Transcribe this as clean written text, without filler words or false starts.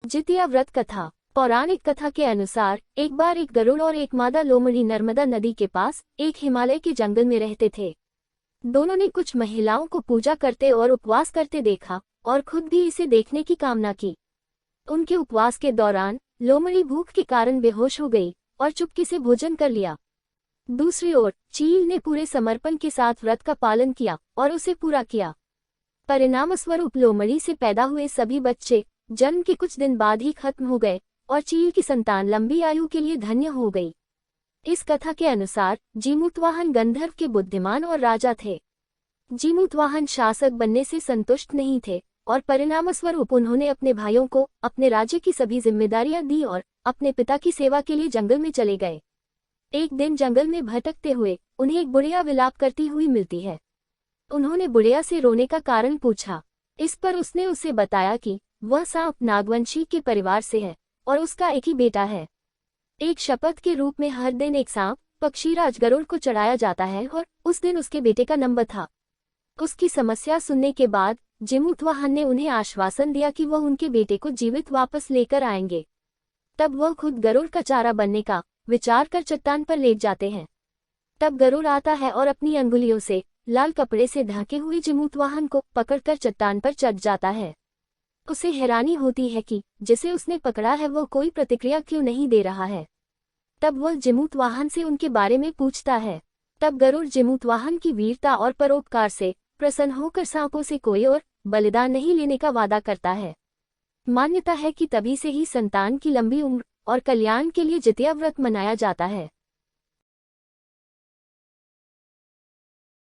जितिया व्रत कथा। पौराणिक कथा के अनुसार एक बार एक गरुड़ और एक मादा लोमड़ी नर्मदा नदी के पास एक हिमालय के जंगल में रहते थे। दोनों ने कुछ महिलाओं को पूजा करते और उपवास करते देखा और खुद भी इसे देखने की कामना की। उनके उपवास के दौरान लोमड़ी भूख के कारण बेहोश हो गई और चुपके से भोजन कर लिया। दूसरी ओर चील ने पूरे समर्पण के साथ व्रत का पालन किया और उसे पूरा किया। परिणामस्वरूप लोमड़ी से पैदा हुए सभी बच्चे जन्म के कुछ दिन बाद ही खत्म हो गए और चील की संतान लंबी आयु के लिए धन्य हो गई। इस कथा के अनुसार जीमूतवाहन गंधर्व के बुद्धिमान और राजा थे। जीमूतवाहन शासक बनने से संतुष्ट नहीं थे और परिणामस्वरूप उन्होंने अपने भाइयों को अपने राज्य की सभी जिम्मेदारियां दी और अपने पिता की सेवा के लिए जंगल में चले गए। एक दिन जंगल में भटकते हुए उन्हें एक बुढ़िया विलाप करती हुई मिलती है। उन्होंने बुढ़िया से रोने का कारण पूछा। इस पर उसने उसे बताया कि वह सांप नागवंशी के परिवार से है और उसका एक ही बेटा है। एक शपथ के रूप में हर दिन एक सांप पक्षीराज गरुड़ को चढ़ाया जाता है और उस दिन उसके बेटे का नंबर था। उसकी समस्या सुनने के बाद जीमूतवाहन ने उन्हें आश्वासन दिया कि वह उनके बेटे को जीवित वापस लेकर आएंगे। तब वह खुद गरुड़ का चारा बनने का विचार कर चट्टान पर लेट जाते हैं। तब गरुड़ आता है और अपनी अंगुलियों से लाल कपड़े से ढके हुए जीमूतवाहन को पकड़कर चट्टान पर चढ़ जाता है। उसे हैरानी होती है कि जिसे उसने पकड़ा है वह कोई प्रतिक्रिया क्यों नहीं दे रहा है। तब वह जीमूतवाहन से उनके बारे में पूछता है। तब गरुड़ जीमूतवाहन की वीरता और परोपकार से प्रसन्न होकर सांपों से कोई और बलिदान नहीं लेने का वादा करता है। मान्यता है कि तभी से ही संतान की लंबी उम्र और कल्याण के लिए जितिया व्रत मनाया जाता है।